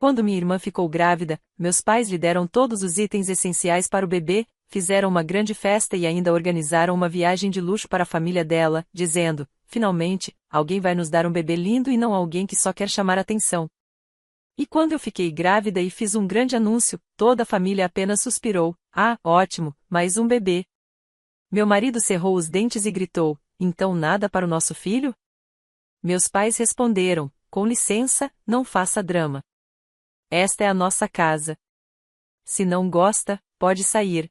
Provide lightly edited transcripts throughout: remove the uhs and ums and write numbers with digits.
Quando minha irmã ficou grávida, meus pais lhe deram todos os itens essenciais para o bebê, fizeram uma grande festa e ainda organizaram uma viagem de luxo para a família dela, dizendo: finalmente, alguém vai nos dar um bebê lindo e não alguém que só quer chamar atenção. E quando eu fiquei grávida e fiz um grande anúncio, toda a família apenas suspirou: ah, ótimo, mais um bebê. Meu marido cerrou os dentes e gritou: então nada para o nosso filho? Meus pais responderam: com licença, não faça drama. Esta é a nossa casa. Se não gosta, pode sair.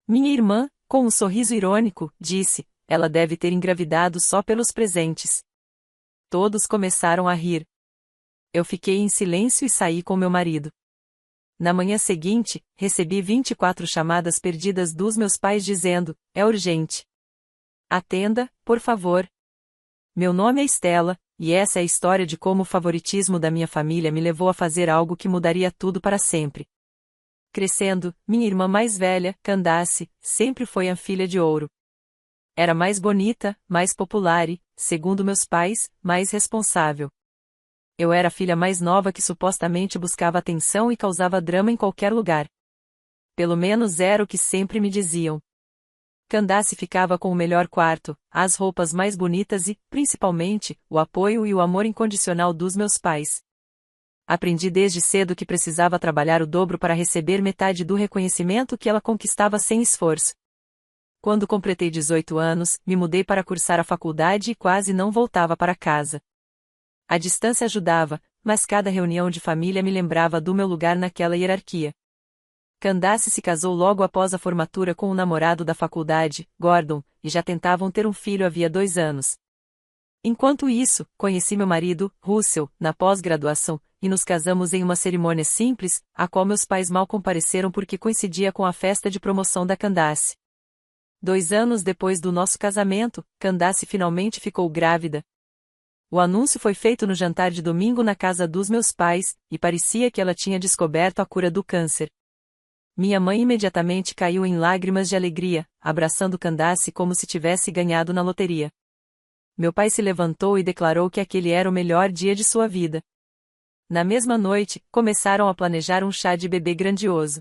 Minha irmã, com um sorriso irônico, disse: ela deve ter engravidado só pelos presentes. Todos começaram a rir. Eu fiquei em silêncio e saí com meu marido. Na manhã seguinte, recebi 24 chamadas perdidas dos meus pais dizendo: é urgente. Atenda, por favor. Meu nome é Estela, e essa é a história de como o favoritismo da minha família me levou a fazer algo que mudaria tudo para sempre. Crescendo, minha irmã mais velha, Candace, sempre foi a filha de ouro. Era mais bonita, mais popular e, segundo meus pais, mais responsável. Eu era a filha mais nova que supostamente buscava atenção e causava drama em qualquer lugar. Pelo menos era o que sempre me diziam. Candace ficava com o melhor quarto, as roupas mais bonitas e, principalmente, o apoio e o amor incondicional dos meus pais. Aprendi desde cedo que precisava trabalhar o dobro para receber metade do reconhecimento que ela conquistava sem esforço. Quando completei 18 anos, me mudei para cursar a faculdade e quase não voltava para casa. A distância ajudava, mas cada reunião de família me lembrava do meu lugar naquela hierarquia. Candace se casou logo após a formatura com um namorado da faculdade, Gordon, e já tentavam ter um filho havia 2 anos. Enquanto isso, conheci meu marido, Russell, na pós-graduação, e nos casamos em uma cerimônia simples, a qual meus pais mal compareceram porque coincidia com a festa de promoção da Candace. 2 anos depois do nosso casamento, Candace finalmente ficou grávida. O anúncio foi feito no jantar de domingo na casa dos meus pais, e parecia que ela tinha descoberto a cura do câncer. Minha mãe imediatamente caiu em lágrimas de alegria, abraçando Candace como se tivesse ganhado na loteria. Meu pai se levantou e declarou que aquele era o melhor dia de sua vida. Na mesma noite, começaram a planejar um chá de bebê grandioso.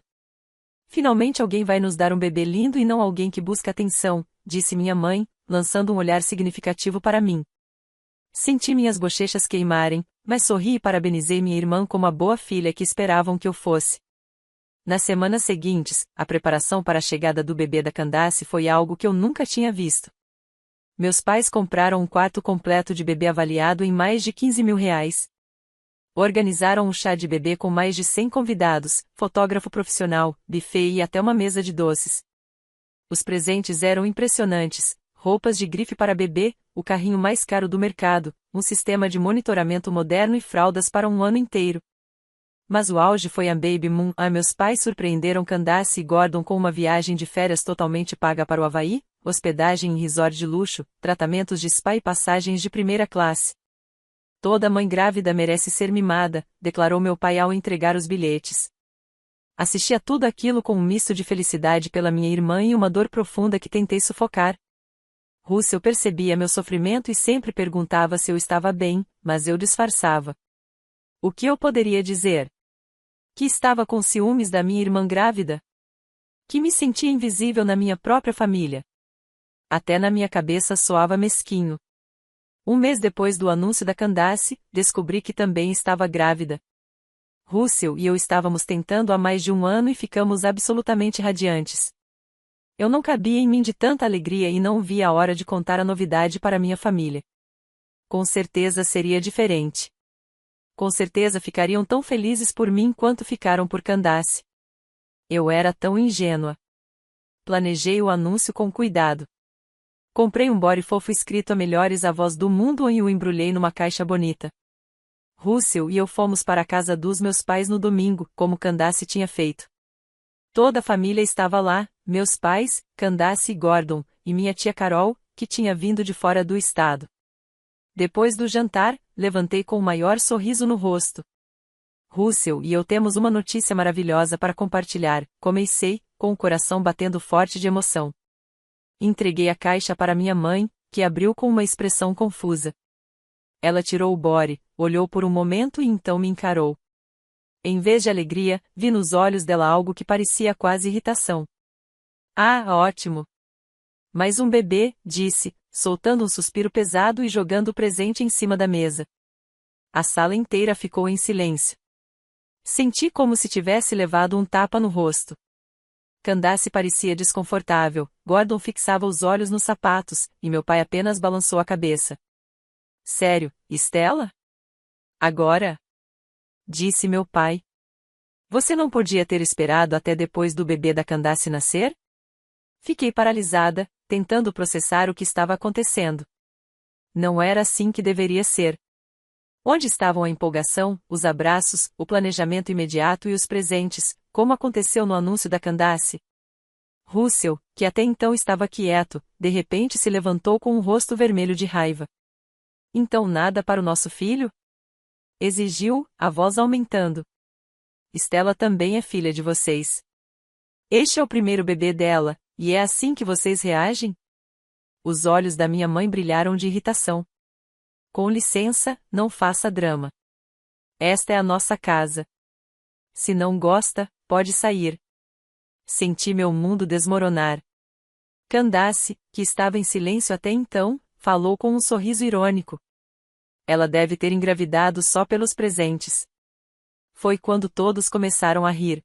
Finalmente alguém vai nos dar um bebê lindo e não alguém que busca atenção, disse minha mãe, lançando um olhar significativo para mim. Senti minhas bochechas queimarem, mas sorri e parabenizei minha irmã como a boa filha que esperavam que eu fosse. Nas semanas seguintes, a preparação para a chegada do bebê da Candace foi algo que eu nunca tinha visto. Meus pais compraram um quarto completo de bebê avaliado em mais de R$ 15.000. Organizaram um chá de bebê com mais de 100 convidados, fotógrafo profissional, buffet e até uma mesa de doces. Os presentes eram impressionantes: roupas de grife para bebê, o carrinho mais caro do mercado, um sistema de monitoramento moderno e fraldas para um ano inteiro. Mas o auge foi a Baby Moon. Meus pais surpreenderam Candace e Gordon com uma viagem de férias totalmente paga para o Havaí, hospedagem em resort de luxo, tratamentos de spa e passagens de primeira classe. Toda mãe grávida merece ser mimada, declarou meu pai ao entregar os bilhetes. Assisti a tudo aquilo com um misto de felicidade pela minha irmã e uma dor profunda que tentei sufocar. Russell percebia meu sofrimento e sempre perguntava se eu estava bem, mas eu disfarçava. O que eu poderia dizer? Que estava com ciúmes da minha irmã grávida? Que me sentia invisível na minha própria família? Até na minha cabeça soava mesquinho. Um mês depois do anúncio da Candace, descobri que também estava grávida. Russell e eu estávamos tentando há mais de 1 ano e ficamos absolutamente radiantes. Eu não cabia em mim de tanta alegria e não via a hora de contar a novidade para minha família. Com certeza seria diferente. Com certeza ficariam tão felizes por mim quanto ficaram por Candace. Eu era tão ingênua. Planejei o anúncio com cuidado. Comprei um body fofo escrito a melhores avós do mundo e o embrulhei numa caixa bonita. Russell e eu fomos para a casa dos meus pais no domingo, como Candace tinha feito. Toda a família estava lá, meus pais, Candace e Gordon, e minha tia Carol, que tinha vindo de fora do estado. Depois do jantar, levantei com o maior sorriso no rosto. Russell e eu temos uma notícia maravilhosa para compartilhar, comecei, com o coração batendo forte de emoção. Entreguei a caixa para minha mãe, que abriu com uma expressão confusa. Ela tirou o body, olhou por um momento e então me encarou. Em vez de alegria, vi nos olhos dela algo que parecia quase irritação. Ah, ótimo! Mais um bebê, disse, soltando um suspiro pesado e jogando o presente em cima da mesa. A sala inteira ficou em silêncio. Senti como se tivesse levado um tapa no rosto. Candace parecia desconfortável, Gordon fixava os olhos nos sapatos, e meu pai apenas balançou a cabeça. Sério, Stella? Agora? Disse meu pai. Você não podia ter esperado até depois do bebê da Candace nascer? Fiquei paralisada, tentando processar o que estava acontecendo. Não era assim que deveria ser. Onde estavam a empolgação, os abraços, o planejamento imediato e os presentes, como aconteceu no anúncio da Candace? Russell, que até então estava quieto, de repente se levantou com um rosto vermelho de raiva. Então nada para o nosso filho? Exigiu, a voz aumentando. Stella também é filha de vocês. Este é o primeiro bebê dela, e é assim que vocês reagem? Os olhos da minha mãe brilharam de irritação. Com licença, não faça drama. Esta é a nossa casa. Se não gosta, pode sair. Senti meu mundo desmoronar. Candace, que estava em silêncio até então, falou com um sorriso irônico. Ela deve ter engravidado só pelos presentes. Foi quando todos começaram a rir.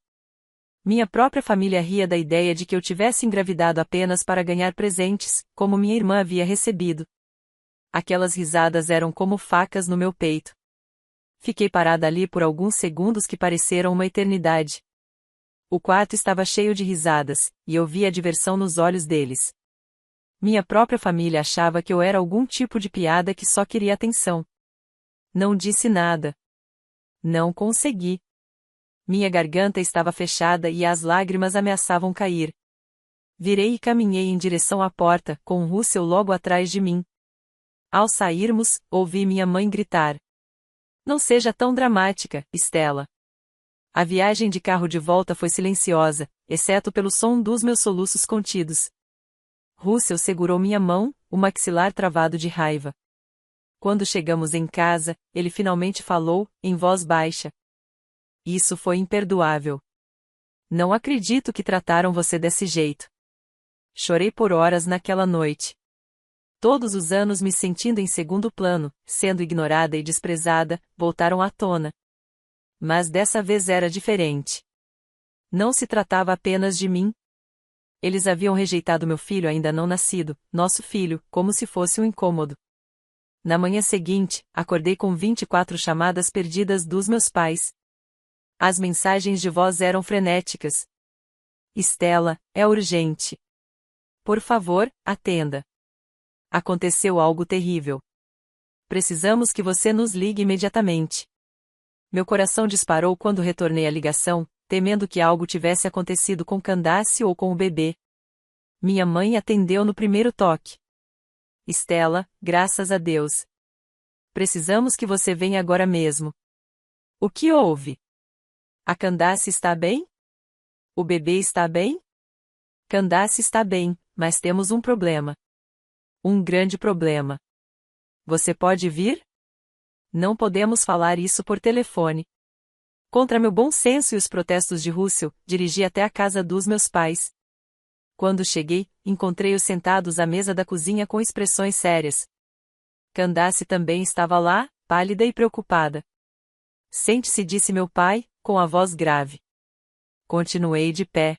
Minha própria família ria da ideia de que eu tivesse engravidado apenas para ganhar presentes, como minha irmã havia recebido. Aquelas risadas eram como facas no meu peito. Fiquei parada ali por alguns segundos que pareceram uma eternidade. O quarto estava cheio de risadas, e eu via a diversão nos olhos deles. Minha própria família achava que eu era algum tipo de piada que só queria atenção. Não disse nada. Não consegui. Minha garganta estava fechada e as lágrimas ameaçavam cair. Virei e caminhei em direção à porta, com Russell logo atrás de mim. Ao sairmos, ouvi minha mãe gritar. Não seja tão dramática, Stella. A viagem de carro de volta foi silenciosa, exceto pelo som dos meus soluços contidos. Russell segurou minha mão, o maxilar travado de raiva. Quando chegamos em casa, ele finalmente falou, em voz baixa. Isso foi imperdoável. Não acredito que trataram você desse jeito. Chorei por horas naquela noite. Todos os anos me sentindo em segundo plano, sendo ignorada e desprezada, voltaram à tona. Mas dessa vez era diferente. Não se tratava apenas de mim. Eles haviam rejeitado meu filho ainda não nascido, nosso filho, como se fosse um incômodo. Na manhã seguinte, acordei com 24 chamadas perdidas dos meus pais. As mensagens de voz eram frenéticas. Stella, é urgente. Por favor, atenda. Aconteceu algo terrível. Precisamos que você nos ligue imediatamente. Meu coração disparou quando retornei a ligação, temendo que algo tivesse acontecido com Candace ou com o bebê. Minha mãe atendeu no primeiro toque. Stella, graças a Deus. Precisamos que você venha agora mesmo. O que houve? A Candace está bem? O bebê está bem? Candace está bem, mas temos um problema. Um grande problema. Você pode vir? Não podemos falar isso por telefone. Contra meu bom senso e os protestos de Russell, dirigi até a casa dos meus pais. Quando cheguei, encontrei-os sentados à mesa da cozinha com expressões sérias. Candace também estava lá, pálida e preocupada. Sente-se, disse meu pai, com a voz grave. Continuei de pé.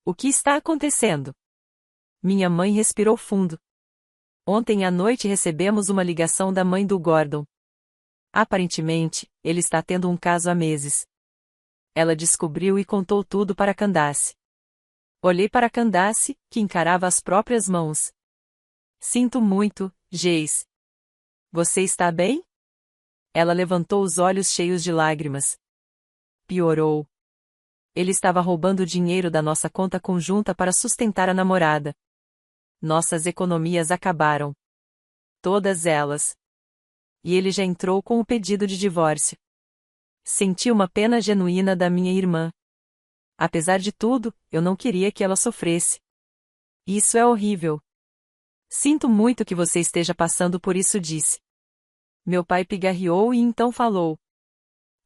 O que está acontecendo? Minha mãe respirou fundo. Ontem à noite recebemos uma ligação da mãe do Gordon. Aparentemente, ele está tendo um caso há meses. Ela descobriu e contou tudo para Candace. Olhei para Candace, que encarava as próprias mãos. Sinto muito, Jace. Você está bem? Ela levantou os olhos cheios de lágrimas. Piorou. Ele estava roubando dinheiro da nossa conta conjunta para sustentar a namorada. Nossas economias acabaram. Todas elas. E ele já entrou com o pedido de divórcio. Senti uma pena genuína da minha irmã. Apesar de tudo, eu não queria que ela sofresse. Isso é horrível. Sinto muito que você esteja passando por isso, disse. Meu pai pigarreou e então falou.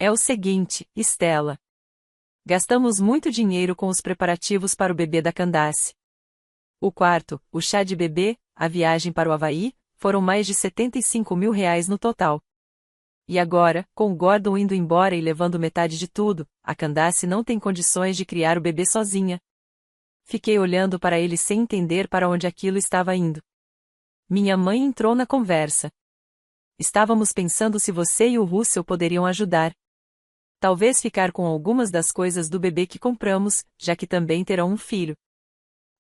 É o seguinte, Estela. Gastamos muito dinheiro com os preparativos para o bebê da Candace. O quarto, o chá de bebê, a viagem para o Havaí, foram mais de R$ 75.000 no total. E agora, com o Gordon indo embora e levando metade de tudo, a Candace não tem condições de criar o bebê sozinha. Fiquei olhando para ele sem entender para onde aquilo estava indo. Minha mãe entrou na conversa. Estávamos pensando se você e o Russell poderiam ajudar. Talvez ficar com algumas das coisas do bebê que compramos, já que também terão um filho.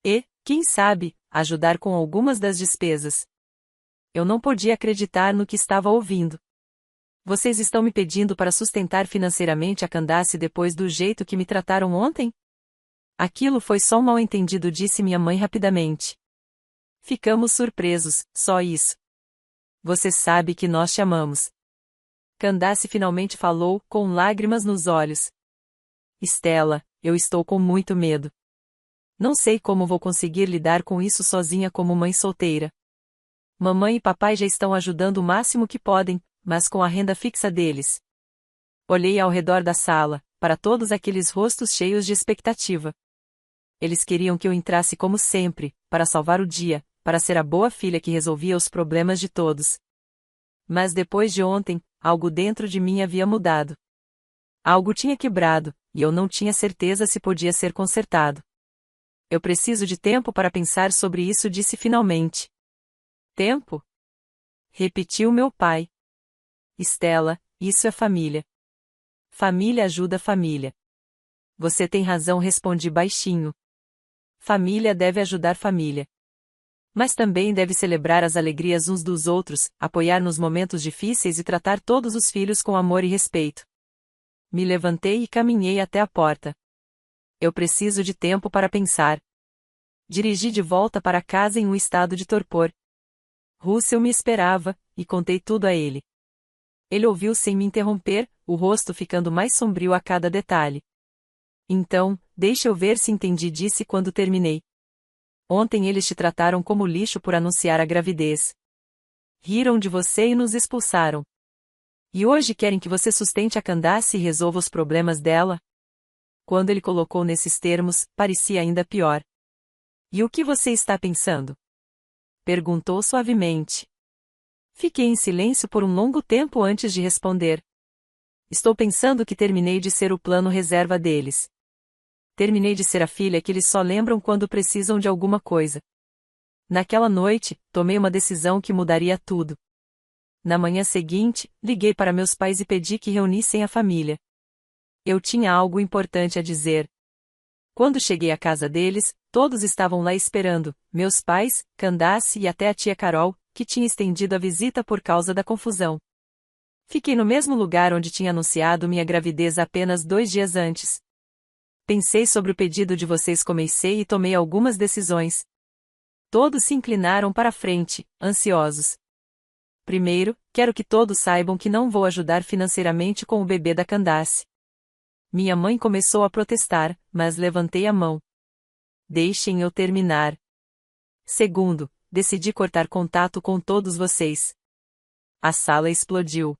E, quem sabe, ajudar com algumas das despesas. Eu não podia acreditar no que estava ouvindo. Vocês estão me pedindo para sustentar financeiramente a Candace depois do jeito que me trataram ontem? Aquilo foi só um mal-entendido, disse minha mãe rapidamente. Ficamos surpresos, só isso. Você sabe que nós te amamos. Candace finalmente falou, com lágrimas nos olhos. Estela, eu estou com muito medo. Não sei como vou conseguir lidar com isso sozinha como mãe solteira. Mamãe e papai já estão ajudando o máximo que podem, mas com a renda fixa deles. Olhei ao redor da sala, para todos aqueles rostos cheios de expectativa. Eles queriam que eu entrasse como sempre, para salvar o dia, para ser a boa filha que resolvia os problemas de todos. Mas depois de ontem, algo dentro de mim havia mudado. Algo tinha quebrado, e eu não tinha certeza se podia ser consertado. Eu preciso de tempo para pensar sobre isso, disse finalmente. Tempo? Repetiu meu pai. Estela, isso é família. Família ajuda família. Você tem razão, respondi baixinho. Família deve ajudar família. Mas também deve celebrar as alegrias uns dos outros, apoiar nos momentos difíceis e tratar todos os filhos com amor e respeito. Me levantei e caminhei até a porta. Eu preciso de tempo para pensar. Dirigi de volta para casa em um estado de torpor. Russell me esperava, e contei tudo a ele. Ele ouviu sem me interromper, o rosto ficando mais sombrio a cada detalhe. Então, deixa eu ver se entendi, disse quando terminei. Ontem eles te trataram como lixo por anunciar a gravidez. Riram de você e nos expulsaram. E hoje querem que você sustente a Candace e resolva os problemas dela? Quando ele colocou nesses termos, parecia ainda pior. E o que você está pensando? Perguntou suavemente. Fiquei em silêncio por um longo tempo antes de responder. Estou pensando que terminei de ser o plano reserva deles. Terminei de ser a filha que eles só lembram quando precisam de alguma coisa. Naquela noite, tomei uma decisão que mudaria tudo. Na manhã seguinte, liguei para meus pais e pedi que reunissem a família. Eu tinha algo importante a dizer. Quando cheguei à casa deles, todos estavam lá esperando, meus pais, Candace e até a tia Carol, que tinha estendido a visita por causa da confusão. Fiquei no mesmo lugar onde tinha anunciado minha gravidez apenas 2 dias antes. Pensei sobre o pedido de vocês, comecei e tomei algumas decisões. Todos se inclinaram para a frente, ansiosos. Primeiro, quero que todos saibam que não vou ajudar financeiramente com o bebê da Candace. Minha mãe começou a protestar, mas levantei a mão. Deixem eu terminar. Segundo, decidi cortar contato com todos vocês. A sala explodiu.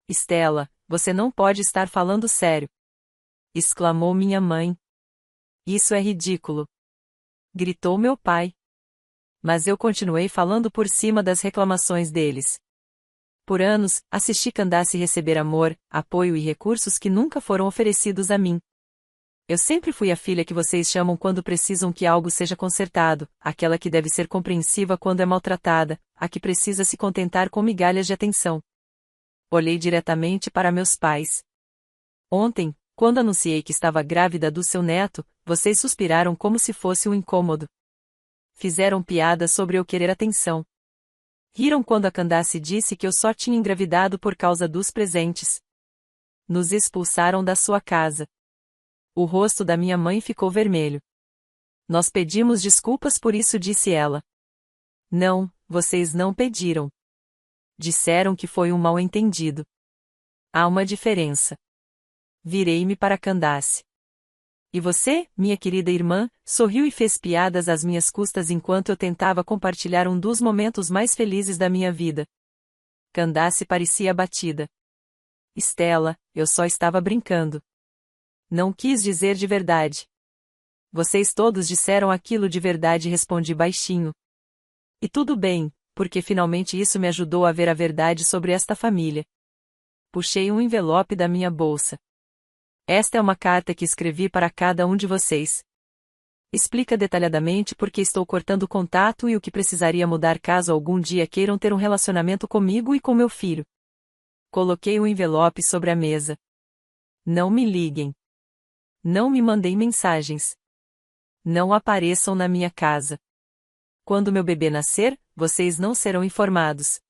Estela, você não pode estar falando sério. Exclamou minha mãe. Isso é ridículo. Gritou meu pai. Mas eu continuei falando por cima das reclamações deles. Por anos, assisti Candace receber amor, apoio e recursos que nunca foram oferecidos a mim. Eu sempre fui a filha que vocês chamam quando precisam que algo seja consertado, aquela que deve ser compreensiva quando é maltratada, a que precisa se contentar com migalhas de atenção. Olhei diretamente para meus pais. Ontem, quando anunciei que estava grávida do seu neto, vocês suspiraram como se fosse um incômodo. Fizeram piadas sobre eu querer atenção. Riram quando a Candace disse que eu só tinha engravidado por causa dos presentes. Nos expulsaram da sua casa. O rosto da minha mãe ficou vermelho. Nós pedimos desculpas por isso, disse ela. Não, vocês não pediram. Disseram que foi um mal-entendido. Há uma diferença. Virei-me para Candace. E você, minha querida irmã, sorriu e fez piadas às minhas custas enquanto eu tentava compartilhar um dos momentos mais felizes da minha vida. Candace parecia abatida. Estela, eu só estava brincando. Não quis dizer de verdade. Vocês todos disseram aquilo de verdade, respondi baixinho. E tudo bem, porque finalmente isso me ajudou a ver a verdade sobre esta família. Puxei um envelope da minha bolsa. Esta é uma carta que escrevi para cada um de vocês. Explica detalhadamente por que estou cortando o contato e o que precisaria mudar caso algum dia queiram ter um relacionamento comigo e com meu filho. Coloquei o envelope sobre a mesa. Não me liguem. Não me mandem mensagens. Não apareçam na minha casa. Quando meu bebê nascer, vocês não serão informados.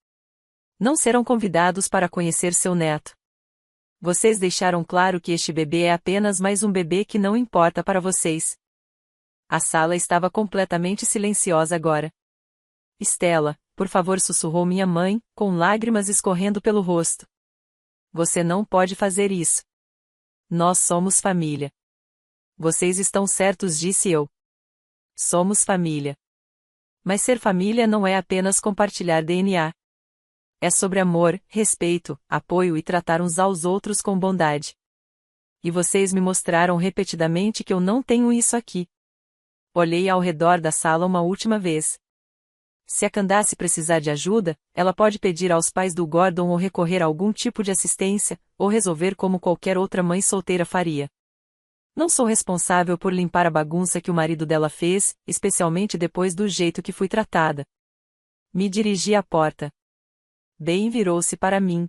Não serão convidados para conhecer seu neto. Vocês deixaram claro que este bebê é apenas mais um bebê que não importa para vocês. A sala estava completamente silenciosa agora. Estela, por favor, sussurrou minha mãe, com lágrimas escorrendo pelo rosto. Você não pode fazer isso. Nós somos família. Vocês estão certos, disse eu. Somos família. Mas ser família não é apenas compartilhar DNA. É sobre amor, respeito, apoio e tratar uns aos outros com bondade. E vocês me mostraram repetidamente que eu não tenho isso aqui. Olhei ao redor da sala uma última vez. Se a Candace precisar de ajuda, ela pode pedir aos pais do Gordon ou recorrer a algum tipo de assistência, ou resolver como qualquer outra mãe solteira faria. Não sou responsável por limpar a bagunça que o marido dela fez, especialmente depois do jeito que fui tratada. Me dirigi à porta. Ben virou-se para mim.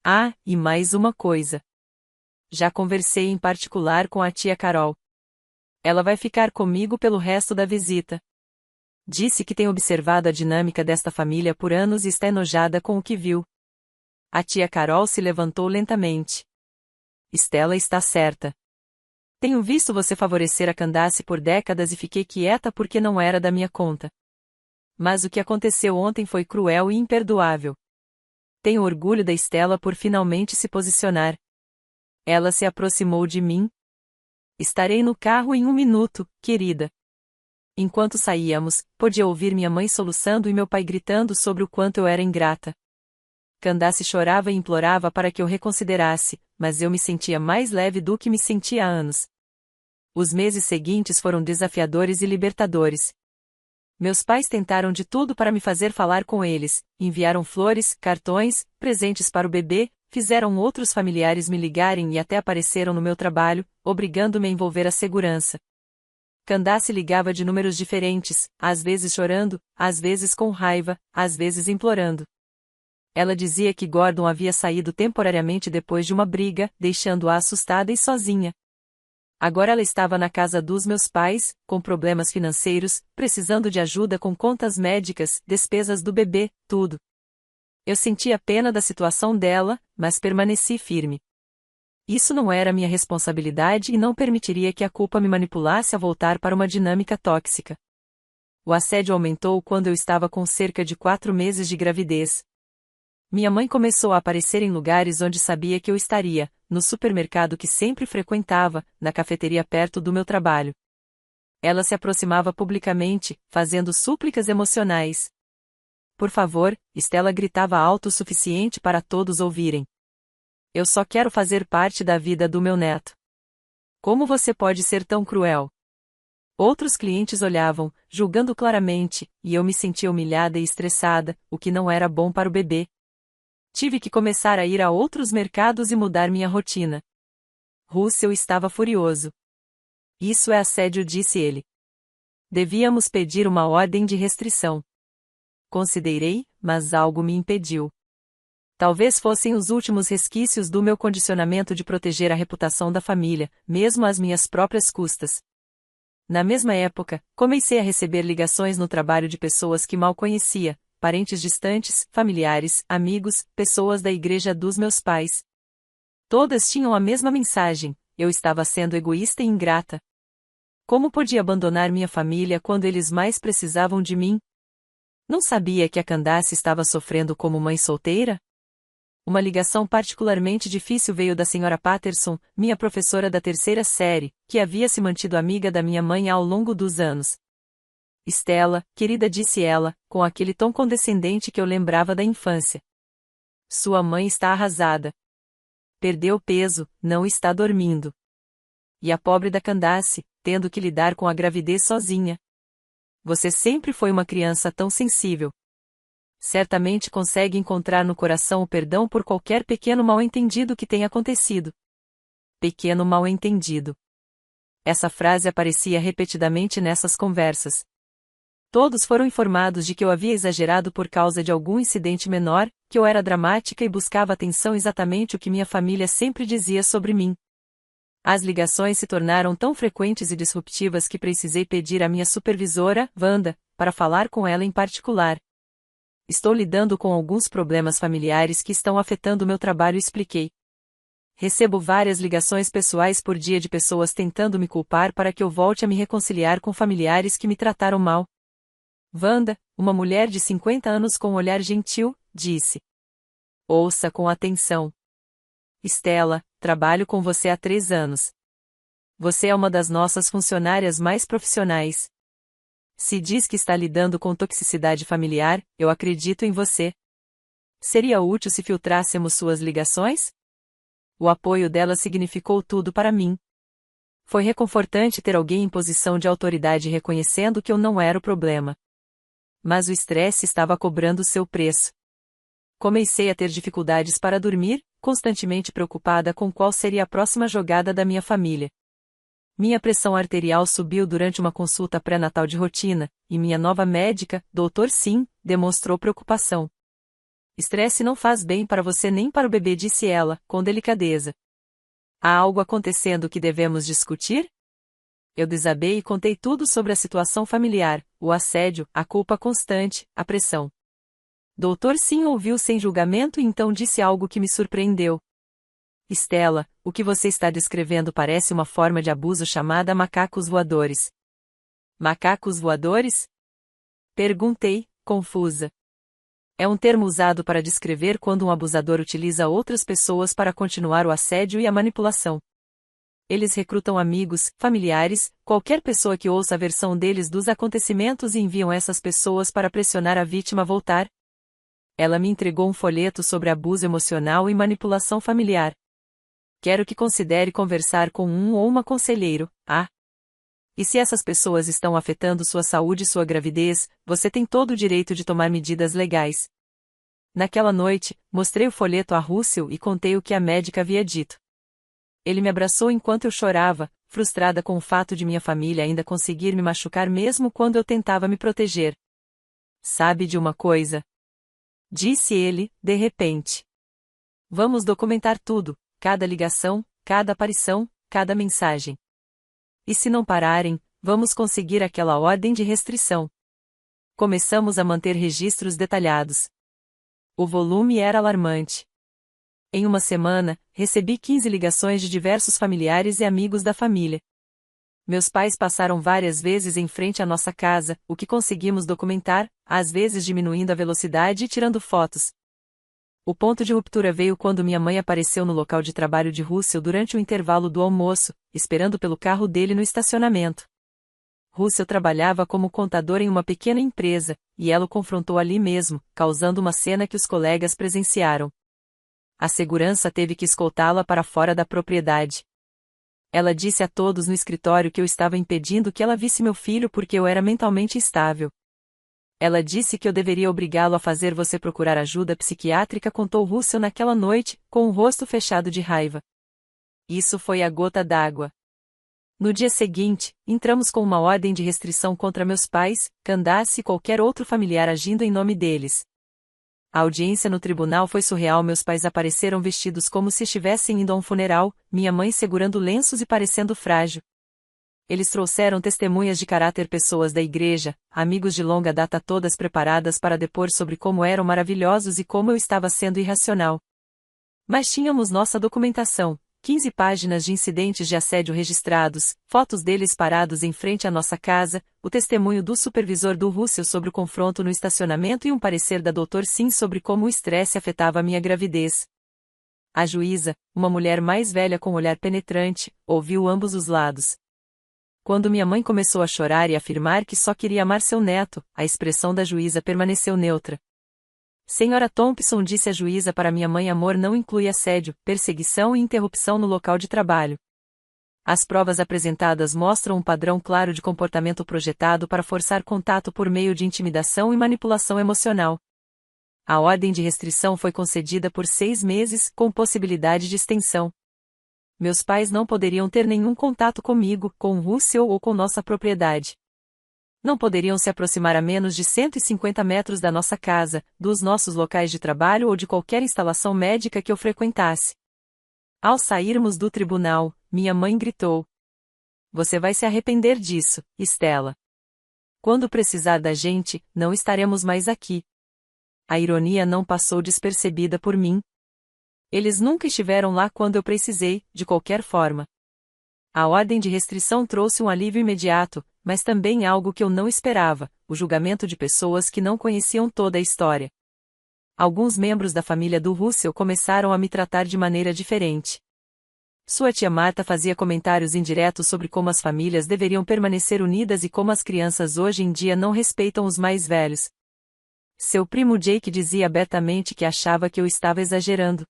Ah, e mais uma coisa. Já conversei em particular com a tia Carol. Ela vai ficar comigo pelo resto da visita. Disse que tem observado a dinâmica desta família por anos e está enojada com o que viu. A tia Carol se levantou lentamente. Estela está certa. Tenho visto você favorecer a Candace por décadas e fiquei quieta porque não era da minha conta. Mas o que aconteceu ontem foi cruel e imperdoável. Tenho orgulho da Estela por finalmente se posicionar. Ela se aproximou de mim. Estarei no carro em 1 minuto, querida. Enquanto saíamos, podia ouvir minha mãe soluçando e meu pai gritando sobre o quanto eu era ingrata. Candace chorava e implorava para que eu reconsiderasse, mas eu me sentia mais leve do que me sentia há anos. Os meses seguintes foram desafiadores e libertadores. Meus pais tentaram de tudo para me fazer falar com eles, enviaram flores, cartões, presentes para o bebê, fizeram outros familiares me ligarem e até apareceram no meu trabalho, obrigando-me a envolver a segurança. Candace ligava de números diferentes, às vezes chorando, às vezes com raiva, às vezes implorando. Ela dizia que Gordon havia saído temporariamente depois de uma briga, deixando-a assustada e sozinha. Agora ela estava na casa dos meus pais, com problemas financeiros, precisando de ajuda com contas médicas, despesas do bebê, tudo. Eu sentia pena da situação dela, mas permaneci firme. Isso não era minha responsabilidade e não permitiria que a culpa me manipulasse a voltar para uma dinâmica tóxica. O assédio aumentou quando eu estava com cerca de 4 meses de gravidez. Minha mãe começou a aparecer em lugares onde sabia que eu estaria, no supermercado que sempre frequentava, na cafeteria perto do meu trabalho. Ela se aproximava publicamente, fazendo súplicas emocionais. Por favor, Estela gritava alto o suficiente para todos ouvirem. Eu só quero fazer parte da vida do meu neto. Como você pode ser tão cruel? Outros clientes olhavam, julgando claramente, e eu me sentia humilhada e estressada, o que não era bom para o bebê. Tive que começar a ir a outros mercados e mudar minha rotina. Russell estava furioso. Isso é assédio, disse ele. Devíamos pedir uma ordem de restrição. Considerei, mas algo me impediu. Talvez fossem os últimos resquícios do meu condicionamento de proteger a reputação da família, mesmo às minhas próprias custas. Na mesma época, comecei a receber ligações no trabalho de pessoas que mal conhecia, parentes distantes, familiares, amigos, pessoas da igreja dos meus pais. Todas tinham a mesma mensagem: eu estava sendo egoísta e ingrata. Como podia abandonar minha família quando eles mais precisavam de mim? Não sabia que a Candace estava sofrendo como mãe solteira? Uma ligação particularmente difícil veio da Sra. Patterson, minha professora da 3ª série, que havia se mantido amiga da minha mãe ao longo dos anos. Estela, querida, disse ela, com aquele tom condescendente que eu lembrava da infância. Sua mãe está arrasada. Perdeu peso, não está dormindo. E a pobre da Candace, tendo que lidar com a gravidez sozinha. Você sempre foi uma criança tão sensível. Certamente consegue encontrar no coração o perdão por qualquer pequeno mal-entendido que tenha acontecido. Pequeno mal-entendido. Essa frase aparecia repetidamente nessas conversas. Todos foram informados de que eu havia exagerado por causa de algum incidente menor, que eu era dramática e buscava atenção exatamente o que minha família sempre dizia sobre mim. As ligações se tornaram tão frequentes e disruptivas que precisei pedir à minha supervisora, Wanda, para falar com ela em particular. Estou lidando com alguns problemas familiares que estão afetando meu trabalho e expliquei. Recebo várias ligações pessoais por dia de pessoas tentando me culpar para que eu volte a me reconciliar com familiares que me trataram mal. Wanda, uma mulher de 50 anos com um olhar gentil, disse. Ouça com atenção. Estela, trabalho com você há 3 anos. Você é uma das nossas funcionárias mais profissionais. Se diz que está lidando com toxicidade familiar, eu acredito em você. Seria útil se filtrássemos suas ligações? O apoio dela significou tudo para mim. Foi reconfortante ter alguém em posição de autoridade reconhecendo que eu não era o problema. Mas o estresse estava cobrando seu preço. Comecei a ter dificuldades para dormir, constantemente preocupada com qual seria a próxima jogada da minha família. Minha pressão arterial subiu durante uma consulta pré-natal de rotina, e minha nova médica, Dr. Sim, demonstrou preocupação. Estresse não faz bem para você nem para o bebê, disse ela, com delicadeza. Há algo acontecendo que devemos discutir? Eu desabei e contei tudo sobre a situação familiar, o assédio, a culpa constante, a pressão. Dr. Sim ouviu sem julgamento e então disse algo que me surpreendeu. Estela, o que você está descrevendo parece uma forma de abuso chamada macacos voadores. Macacos voadores? Perguntei, confusa. É um termo usado para descrever quando um abusador utiliza outras pessoas para continuar o assédio e a manipulação. Eles recrutam amigos, familiares, qualquer pessoa que ouça a versão deles dos acontecimentos e enviam essas pessoas para pressionar a vítima a voltar. Ela me entregou um folheto sobre abuso emocional e manipulação familiar. Quero que considere conversar com um ou uma conselheiro, E se essas pessoas estão afetando sua saúde e sua gravidez, você tem todo o direito de tomar medidas legais. Naquela noite, mostrei o folheto a Russell e contei o que a médica havia dito. Ele me abraçou enquanto eu chorava, frustrada com o fato de minha família ainda conseguir me machucar mesmo quando eu tentava me proteger. Sabe de uma coisa? Disse ele, de repente. Vamos documentar tudo. Cada ligação, cada aparição, cada mensagem. E se não pararem, vamos conseguir aquela ordem de restrição. Começamos a manter registros detalhados. O volume era alarmante. Em uma semana, recebi 15 ligações de diversos familiares e amigos da família. Meus pais passaram várias vezes em frente à nossa casa, o que conseguimos documentar, às vezes diminuindo a velocidade e tirando fotos. O ponto de ruptura veio quando minha mãe apareceu no local de trabalho de Russell durante o intervalo do almoço, esperando pelo carro dele no estacionamento. Russell trabalhava como contador em uma pequena empresa, e ela o confrontou ali mesmo, causando uma cena que os colegas presenciaram. A segurança teve que escoltá-la para fora da propriedade. Ela disse a todos no escritório que eu estava impedindo que ela visse meu filho porque eu era mentalmente instável. Ela disse que eu deveria obrigá-lo a fazer você procurar ajuda psiquiátrica, contou Russell naquela noite, com o rosto fechado de raiva. Isso foi a gota d'água. No dia seguinte, entramos com uma ordem de restrição contra meus pais, Candace e qualquer outro familiar agindo em nome deles. A audiência no tribunal foi surreal. Meus pais apareceram vestidos como se estivessem indo a um funeral, minha mãe segurando lenços e parecendo frágil. Eles trouxeram testemunhas de caráter, pessoas da igreja, amigos de longa data, todas preparadas para depor sobre como eram maravilhosos e como eu estava sendo irracional. Mas tínhamos nossa documentação, 15 páginas de incidentes de assédio registrados, fotos deles parados em frente à nossa casa, o testemunho do supervisor do Russell sobre o confronto no estacionamento e um parecer da Dr. Sim sobre como o estresse afetava a minha gravidez. A juíza, uma mulher mais velha com um olhar penetrante, ouviu ambos os lados. Quando minha mãe começou a chorar e afirmar que só queria amar seu neto, a expressão da juíza permaneceu neutra. Senhora Thompson, disse a juíza para minha mãe, amor não inclui assédio, perseguição e interrupção no local de trabalho. As provas apresentadas mostram um padrão claro de comportamento projetado para forçar contato por meio de intimidação e manipulação emocional. A ordem de restrição foi concedida por 6 meses, com possibilidade de extensão. Meus pais não poderiam ter nenhum contato comigo, com Russell ou com nossa propriedade. Não poderiam se aproximar a menos de 150 metros da nossa casa, dos nossos locais de trabalho ou de qualquer instalação médica que eu frequentasse. Ao sairmos do tribunal, minha mãe gritou: "Você vai se arrepender disso, Stella. Quando precisar da gente, não estaremos mais aqui." A ironia não passou despercebida por mim. Eles nunca estiveram lá quando eu precisei, de qualquer forma. A ordem de restrição trouxe um alívio imediato, mas também algo que eu não esperava: o julgamento de pessoas que não conheciam toda a história. Alguns membros da família do Russell começaram a me tratar de maneira diferente. Sua tia Marta fazia comentários indiretos sobre como as famílias deveriam permanecer unidas e como as crianças hoje em dia não respeitam os mais velhos. Seu primo Jake dizia abertamente que achava que eu estava exagerando.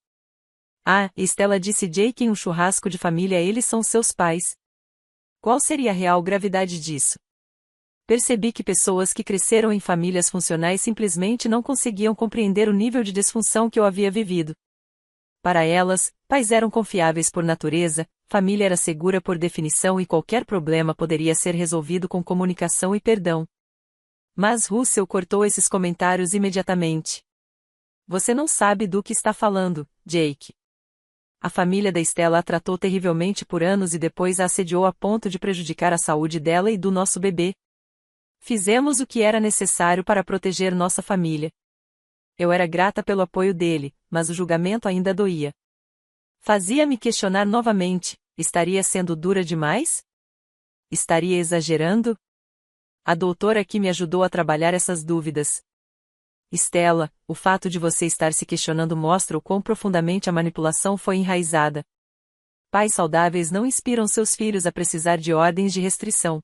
"Ah, Stella", disse Jake em um churrasco de família, "eles são seus pais." Qual seria a real gravidade disso? Percebi que pessoas que cresceram em famílias funcionais simplesmente não conseguiam compreender o nível de disfunção que eu havia vivido. Para elas, pais eram confiáveis por natureza, família era segura por definição e qualquer problema poderia ser resolvido com comunicação e perdão. Mas Russell cortou esses comentários imediatamente. "Você não sabe do que está falando, Jake. A família da Stella a tratou terrivelmente por anos e depois a assediou a ponto de prejudicar a saúde dela e do nosso bebê. Fizemos o que era necessário para proteger nossa família." Eu era grata pelo apoio dele, mas o julgamento ainda doía. Fazia-me questionar novamente: estaria sendo dura demais? Estaria exagerando? A doutora aqui me ajudou a trabalhar essas dúvidas. "Stella, o fato de você estar se questionando mostra o quão profundamente a manipulação foi enraizada. Pais saudáveis não inspiram seus filhos a precisar de ordens de restrição.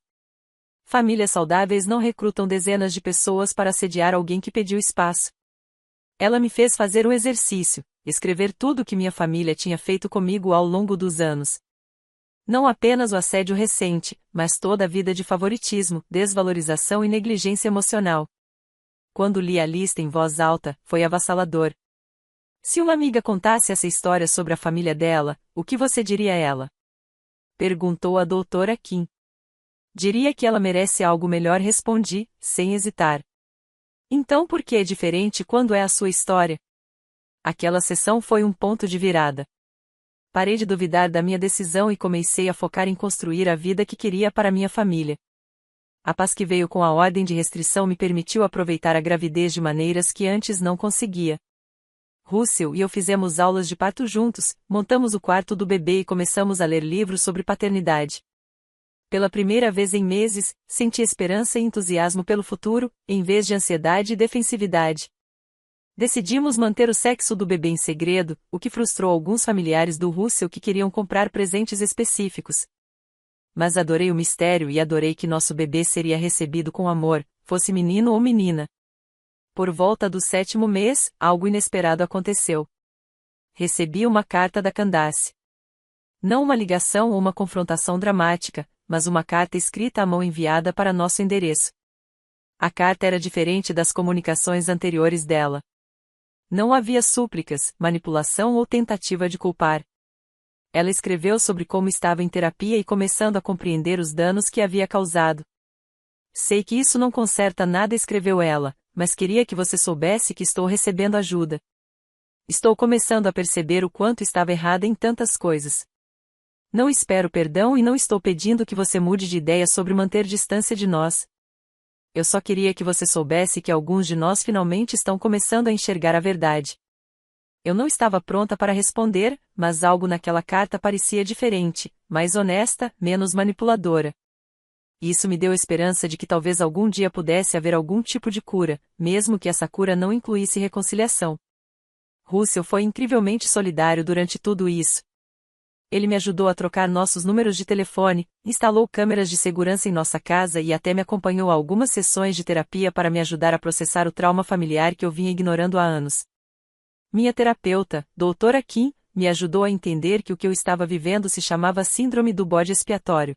Famílias saudáveis não recrutam dezenas de pessoas para assediar alguém que pediu espaço." Ela me fez fazer um exercício: escrever tudo o que minha família tinha feito comigo ao longo dos anos. Não apenas o assédio recente, mas toda a vida de favoritismo, desvalorização e negligência emocional. Quando li a lista em voz alta, foi avassalador. "Se uma amiga contasse essa história sobre a família dela, o que você diria a ela?" perguntou a doutora Kim. "Diria que ela merece algo melhor", respondi, sem hesitar. "Então por que é diferente quando é a sua história?" Aquela sessão foi um ponto de virada. Parei de duvidar da minha decisão e comecei a focar em construir a vida que queria para minha família. A paz que veio com a ordem de restrição me permitiu aproveitar a gravidez de maneiras que antes não conseguia. Russell e eu fizemos aulas de parto juntos, montamos o quarto do bebê e começamos a ler livros sobre paternidade. Pela primeira vez em meses, senti esperança e entusiasmo pelo futuro, em vez de ansiedade e defensividade. Decidimos manter o sexo do bebê em segredo, o que frustrou alguns familiares do Russell que queriam comprar presentes específicos. Mas adorei o mistério e adorei que nosso bebê seria recebido com amor, fosse menino ou menina. Por volta do 7º mês, algo inesperado aconteceu. Recebi uma carta da Candace. Não uma ligação ou uma confrontação dramática, mas uma carta escrita à mão enviada para nosso endereço. A carta era diferente das comunicações anteriores dela. Não havia súplicas, manipulação ou tentativa de culpar. Ela escreveu sobre como estava em terapia e começando a compreender os danos que havia causado. "Sei que isso não conserta nada", escreveu ela, "mas queria que você soubesse que estou recebendo ajuda. Estou começando a perceber o quanto estava errada em tantas coisas. Não espero perdão e não estou pedindo que você mude de ideia sobre manter distância de nós. Eu só queria que você soubesse que alguns de nós finalmente estão começando a enxergar a verdade." Eu não estava pronta para responder, mas algo naquela carta parecia diferente, mais honesta, menos manipuladora. Isso me deu esperança de que talvez algum dia pudesse haver algum tipo de cura, mesmo que essa cura não incluísse reconciliação. Russell foi incrivelmente solidário durante tudo isso. Ele me ajudou a trocar nossos números de telefone, instalou câmeras de segurança em nossa casa e até me acompanhou a algumas sessões de terapia para me ajudar a processar o trauma familiar que eu vinha ignorando há anos. Minha terapeuta, doutora Kim, me ajudou a entender que o que eu estava vivendo se chamava Síndrome do bode expiatório.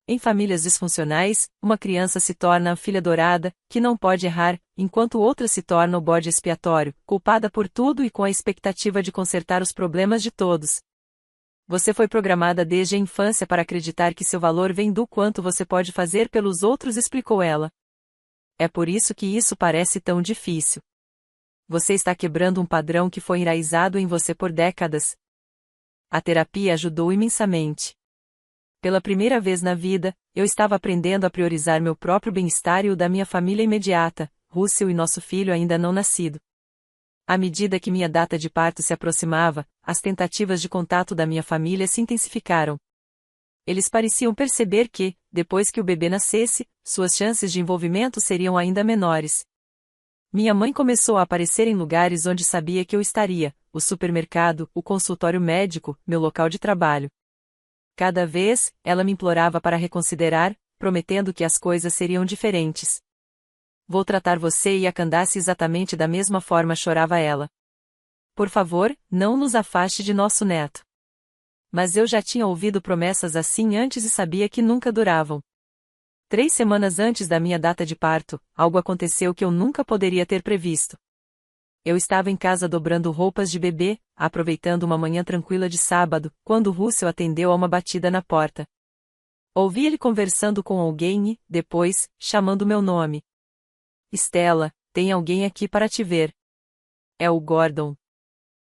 Em famílias disfuncionais, uma criança se torna a filha dourada, que não pode errar, enquanto outra se torna o bode expiatório, culpada por tudo e com a expectativa de consertar os problemas de todos. Você foi programada desde a infância para acreditar que seu valor vem do quanto você pode fazer pelos outros, explicou ela. É por isso que isso parece tão difícil. Você está quebrando um padrão que foi enraizado em você por décadas. A terapia ajudou imensamente. Pela primeira vez na vida, eu estava aprendendo a priorizar meu próprio bem-estar e o da minha família imediata, Russell e nosso filho ainda não nascido. À medida que minha data de parto se aproximava, as tentativas de contato da minha família se intensificaram. Eles pareciam perceber que, depois que o bebê nascesse, suas chances de envolvimento seriam ainda menores. Minha mãe começou a aparecer em lugares onde sabia que eu estaria: o supermercado, o consultório médico, meu local de trabalho. Cada vez, ela me implorava para reconsiderar, prometendo que as coisas seriam diferentes. Vou tratar você e a Candace exatamente da mesma forma, chorava ela. Por favor, não nos afaste de nosso neto. Mas eu já tinha ouvido promessas assim antes e sabia que nunca duravam. 3 semanas antes da minha data de parto, algo aconteceu que eu nunca poderia ter previsto. Eu estava em casa dobrando roupas de bebê, aproveitando uma manhã tranquila de sábado, quando Russell atendeu a uma batida na porta. Ouvi ele conversando com alguém e, depois, chamando meu nome. Stella, tem alguém aqui para te ver. É o Gordon.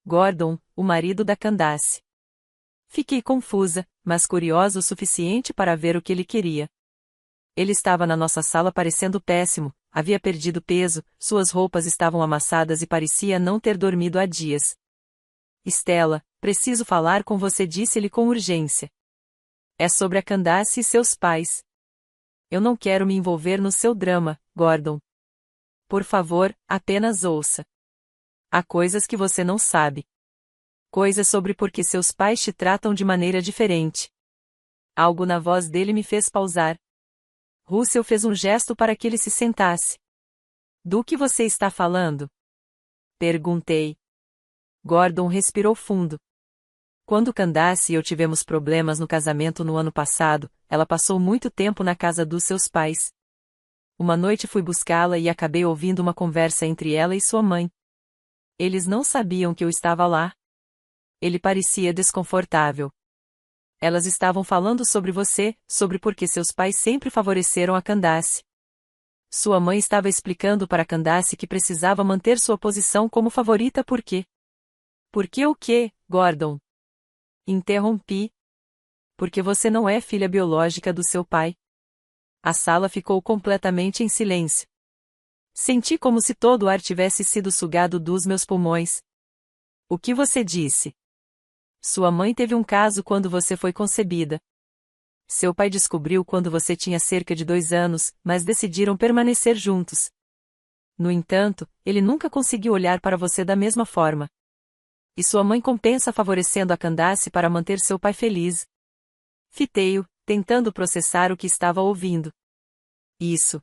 Gordon, o marido da Candace. Fiquei confusa, mas curiosa o suficiente para ver o que ele queria. Ele estava na nossa sala parecendo péssimo, havia perdido peso, suas roupas estavam amassadas e parecia não ter dormido há dias. Stella, preciso falar com você, disse-lhe com urgência. É sobre a Candace e seus pais. Eu não quero me envolver no seu drama, Gordon. Por favor, apenas ouça. Há coisas que você não sabe. Coisas sobre por que seus pais te tratam de maneira diferente. Algo na voz dele me fez pausar. Russell fez um gesto para que ele se sentasse. Do que você está falando? Perguntei. Gordon respirou fundo. Quando Candace e eu tivemos problemas no casamento no ano passado, ela passou muito tempo na casa dos seus pais. Uma noite fui buscá-la e acabei ouvindo uma conversa entre ela e sua mãe. Eles não sabiam que eu estava lá. Ele parecia desconfortável. Elas estavam falando sobre você, sobre por que seus pais sempre favoreceram a Candace. Sua mãe estava explicando para Candace que precisava manter sua posição como favorita porque... Por que o quê, Gordon? Interrompi. Porque você não é filha biológica do seu pai. A sala ficou completamente em silêncio. Senti como se todo o ar tivesse sido sugado dos meus pulmões. O que você disse? Sua mãe teve um caso quando você foi concebida. Seu pai descobriu quando você tinha cerca de 2 anos, mas decidiram permanecer juntos. No entanto, ele nunca conseguiu olhar para você da mesma forma. E sua mãe compensa favorecendo a Candace para manter seu pai feliz. Fitei-o, tentando processar o que estava ouvindo. Isso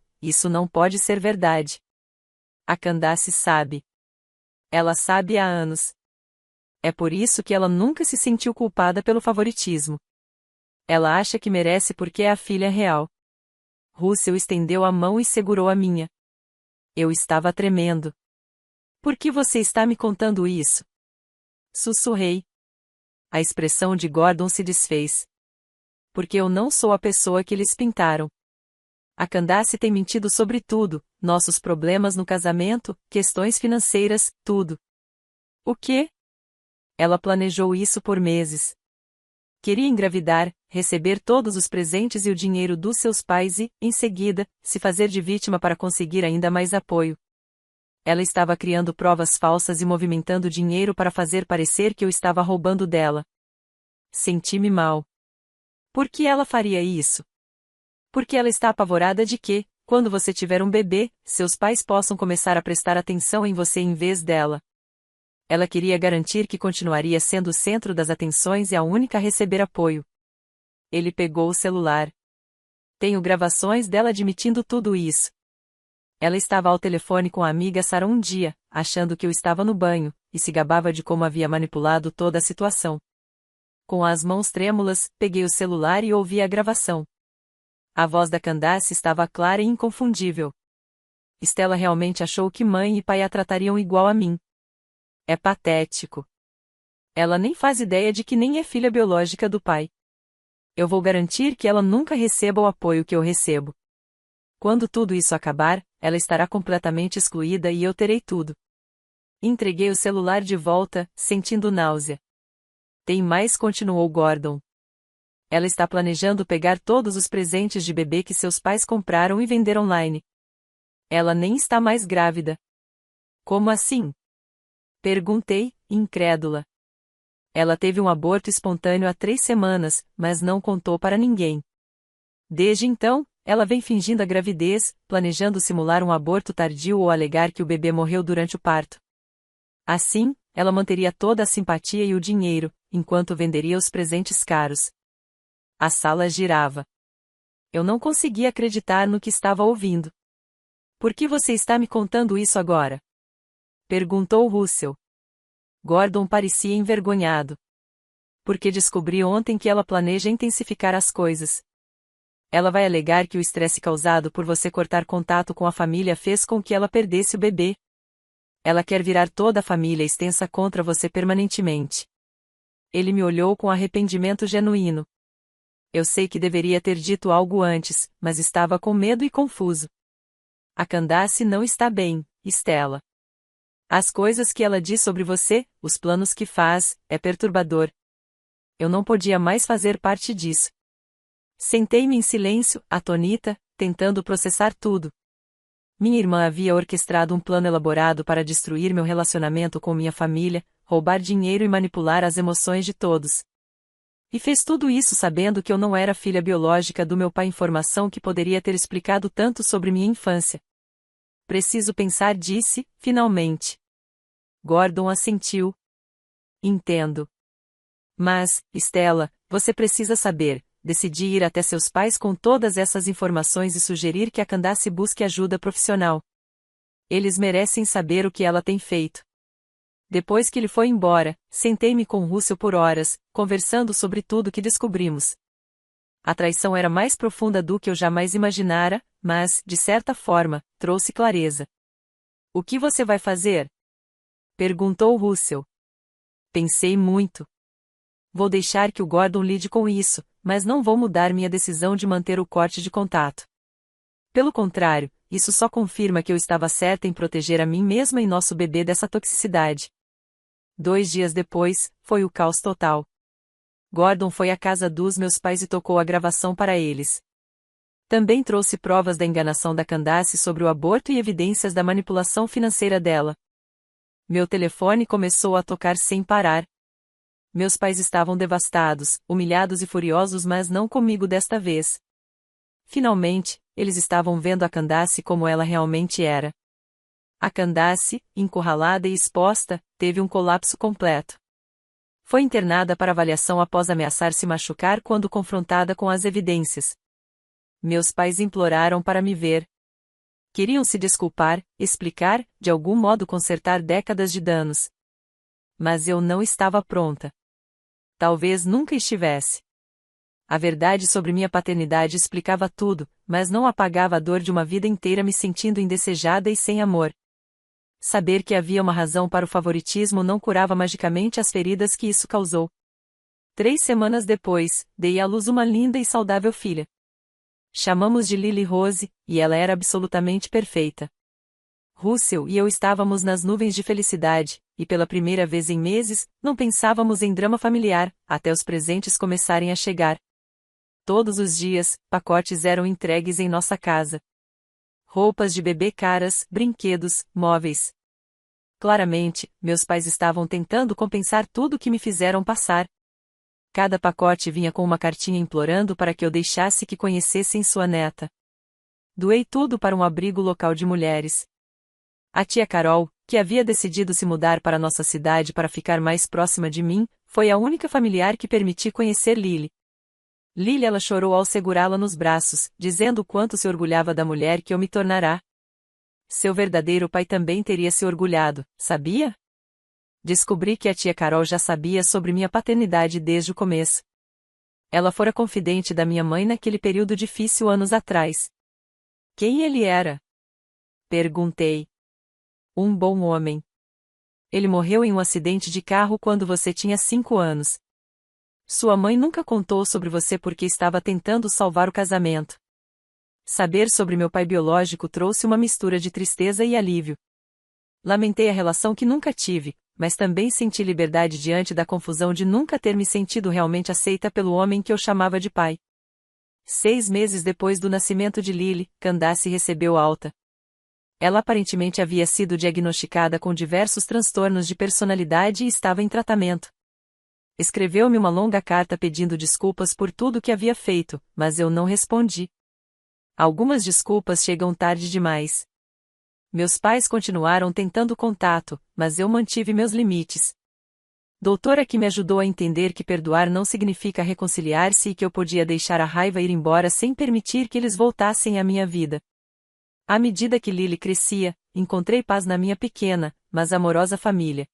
não pode ser verdade. A Candace sabe. Ela sabe há anos. É por isso que ela nunca se sentiu culpada pelo favoritismo. Ela acha que merece porque é a filha real. Russell estendeu a mão e segurou a minha. Eu estava tremendo. Por que você está me contando isso? Sussurrei. A expressão de Gordon se desfez. Porque eu não sou a pessoa que eles pintaram. A Candace tem mentido sobre tudo, nossos problemas no casamento, questões financeiras, tudo. O quê? Ela planejou isso por meses. Queria engravidar, receber todos os presentes e o dinheiro dos seus pais e, em seguida, se fazer de vítima para conseguir ainda mais apoio. Ela estava criando provas falsas e movimentando dinheiro para fazer parecer que eu estava roubando dela. Senti-me mal. Por que ela faria isso? Porque ela está apavorada de que, quando você tiver um bebê, seus pais possam começar a prestar atenção em você em vez dela. Ela queria garantir que continuaria sendo o centro das atenções e a única a receber apoio. Ele pegou o celular. Tenho gravações dela admitindo tudo isso. Ela estava ao telefone com a amiga Sarah um dia, achando que eu estava no banho, e se gabava de como havia manipulado toda a situação. Com as mãos trêmulas, peguei o celular e ouvi a gravação. A voz da Candace estava clara e inconfundível. Stella realmente achou que mãe e pai a tratariam igual a mim. É patético. Ela nem faz ideia de que nem é filha biológica do pai. Eu vou garantir que ela nunca receba o apoio que eu recebo. Quando tudo isso acabar, ela estará completamente excluída e eu terei tudo. Entreguei o celular de volta, sentindo náusea. Tem mais, continuou Gordon. Ela está planejando pegar todos os presentes de bebê que seus pais compraram e vender online. Ela nem está mais grávida. Como assim? Perguntei, incrédula. Ela teve um aborto espontâneo há 3 semanas, mas não contou para ninguém. Desde então, ela vem fingindo a gravidez, planejando simular um aborto tardio ou alegar que o bebê morreu durante o parto. Assim, ela manteria toda a simpatia e o dinheiro, enquanto venderia os presentes caros. A sala girava. Eu não conseguia acreditar no que estava ouvindo. Por que você está me contando isso agora? Perguntou Russell. Gordon parecia envergonhado. Porque descobri ontem que ela planeja intensificar as coisas. Ela vai alegar que o estresse causado por você cortar contato com a família fez com que ela perdesse o bebê. Ela quer virar toda a família extensa contra você permanentemente. Ele me olhou com arrependimento genuíno. Eu sei que deveria ter dito algo antes, mas estava com medo e confuso. A Candace não está bem, Stella. As coisas que ela diz sobre você, os planos que faz, é perturbador. Eu não podia mais fazer parte disso. Sentei-me em silêncio, atônita, tentando processar tudo. Minha irmã havia orquestrado um plano elaborado para destruir meu relacionamento com minha família, roubar dinheiro e manipular as emoções de todos. E fez tudo isso sabendo que eu não era filha biológica do meu pai, informação que poderia ter explicado tanto sobre minha infância. Preciso pensar, disse, finalmente. Gordon assentiu. Entendo. Mas, Stella, você precisa saber, decidi ir até seus pais com todas essas informações e sugerir que a Candace busque ajuda profissional. Eles merecem saber o que ela tem feito. Depois que ele foi embora, sentei-me com Russell por horas, conversando sobre tudo que descobrimos. A traição era mais profunda do que eu jamais imaginara, mas, de certa forma, trouxe clareza. O que você vai fazer? Perguntou Russell. Pensei muito. Vou deixar que o Gordon lide com isso, mas não vou mudar minha decisão de manter o corte de contato. Pelo contrário, isso só confirma que eu estava certa em proteger a mim mesma e nosso bebê dessa toxicidade. 2 dias depois, foi o caos total. Gordon foi à casa dos meus pais e tocou a gravação para eles. Também trouxe provas da enganação da Candace sobre o aborto e evidências da manipulação financeira dela. Meu telefone começou a tocar sem parar. Meus pais estavam devastados, humilhados e furiosos, mas não comigo desta vez. Finalmente, eles estavam vendo a Candace como ela realmente era. A Candace, encurralada e exposta, teve um colapso completo. Foi internada para avaliação após ameaçar se machucar quando confrontada com as evidências. Meus pais imploraram para me ver. Queriam se desculpar, explicar, de algum modo consertar décadas de danos. Mas eu não estava pronta. Talvez nunca estivesse. A verdade sobre minha paternidade explicava tudo, mas não apagava a dor de uma vida inteira me sentindo indesejada e sem amor. Saber que havia uma razão para o favoritismo não curava magicamente as feridas que isso causou. 3 semanas depois, dei à luz uma linda e saudável filha. Chamamos de Lily Rose, e ela era absolutamente perfeita. Russell e eu estávamos nas nuvens de felicidade, e pela primeira vez em meses, não pensávamos em drama familiar, até os presentes começarem a chegar. Todos os dias, pacotes eram entregues em nossa casa. Roupas de bebê caras, brinquedos, móveis. Claramente, meus pais estavam tentando compensar tudo o que me fizeram passar. Cada pacote vinha com uma cartinha implorando para que eu deixasse que conhecessem sua neta. Doei tudo para um abrigo local de mulheres. A tia Carol, que havia decidido se mudar para nossa cidade para ficar mais próxima de mim, foi a única familiar que permiti conhecer Lily. Lily, ela chorou ao segurá-la nos braços, dizendo o quanto se orgulhava da mulher que eu me tornará. Seu verdadeiro pai também teria se orgulhado, sabia? Descobri que a tia Carol já sabia sobre minha paternidade desde o começo. Ela fora confidente da minha mãe naquele período difícil anos atrás. Quem ele era? Perguntei. Um bom homem. Ele morreu em um acidente de carro quando você tinha 5 anos. Sua mãe nunca contou sobre você porque estava tentando salvar o casamento. Saber sobre meu pai biológico trouxe uma mistura de tristeza e alívio. Lamentei a relação que nunca tive, mas também senti liberdade diante da confusão de nunca ter me sentido realmente aceita pelo homem que eu chamava de pai. 6 meses depois do nascimento de Lily, Candace recebeu alta. Ela aparentemente havia sido diagnosticada com diversos transtornos de personalidade e estava em tratamento. Escreveu-me uma longa carta pedindo desculpas por tudo que havia feito, mas eu não respondi. Algumas desculpas chegam tarde demais. Meus pais continuaram tentando contato, mas eu mantive meus limites. Doutora que me ajudou a entender que perdoar não significa reconciliar-se e que eu podia deixar a raiva ir embora sem permitir que eles voltassem à minha vida. À medida que Lily crescia, encontrei paz na minha pequena, mas amorosa família.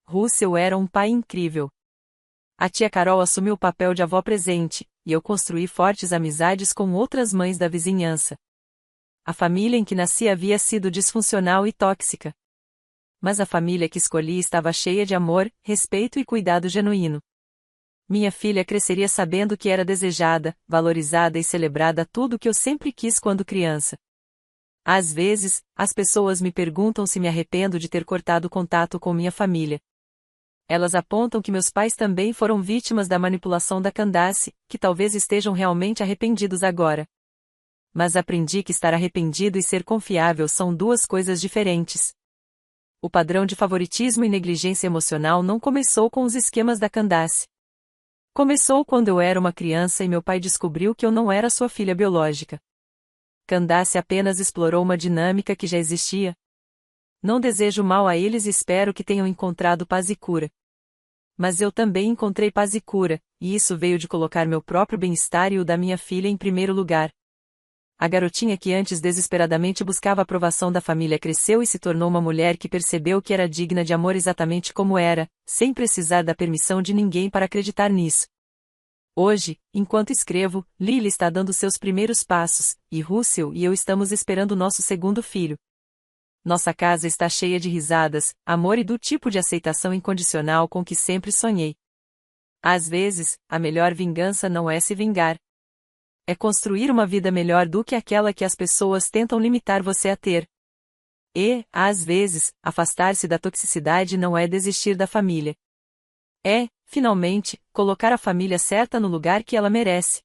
Russell era um pai incrível. A tia Carol assumiu o papel de avó presente, e eu construí fortes amizades com outras mães da vizinhança. A família em que nasci havia sido disfuncional e tóxica. Mas a família que escolhi estava cheia de amor, respeito e cuidado genuíno. Minha filha cresceria sabendo que era desejada, valorizada e celebrada tudo o que eu sempre quis quando criança. Às vezes, as pessoas me perguntam se me arrependo de ter cortado contato com minha família. Elas apontam que meus pais também foram vítimas da manipulação da Candace, que talvez estejam realmente arrependidos agora. Mas aprendi que estar arrependido e ser confiável são duas coisas diferentes. O padrão de favoritismo e negligência emocional não começou com os esquemas da Candace. Começou quando eu era uma criança e meu pai descobriu que eu não era sua filha biológica. Candace apenas explorou uma dinâmica que já existia. Não desejo mal a eles e espero que tenham encontrado paz e cura. Mas eu também encontrei paz e cura, e isso veio de colocar meu próprio bem-estar e o da minha filha em primeiro lugar. A garotinha que antes desesperadamente buscava a aprovação da família cresceu e se tornou uma mulher que percebeu que era digna de amor exatamente como era, sem precisar da permissão de ninguém para acreditar nisso. Hoje, enquanto escrevo, Lily está dando seus primeiros passos, e Russell e eu estamos esperando nosso segundo filho. Nossa casa está cheia de risadas, amor e do tipo de aceitação incondicional com que sempre sonhei. Às vezes, a melhor vingança não é se vingar. É construir uma vida melhor do que aquela que as pessoas tentam limitar você a ter. E, às vezes, afastar-se da toxicidade não é desistir da família. É, finalmente, colocar a família certa no lugar que ela merece.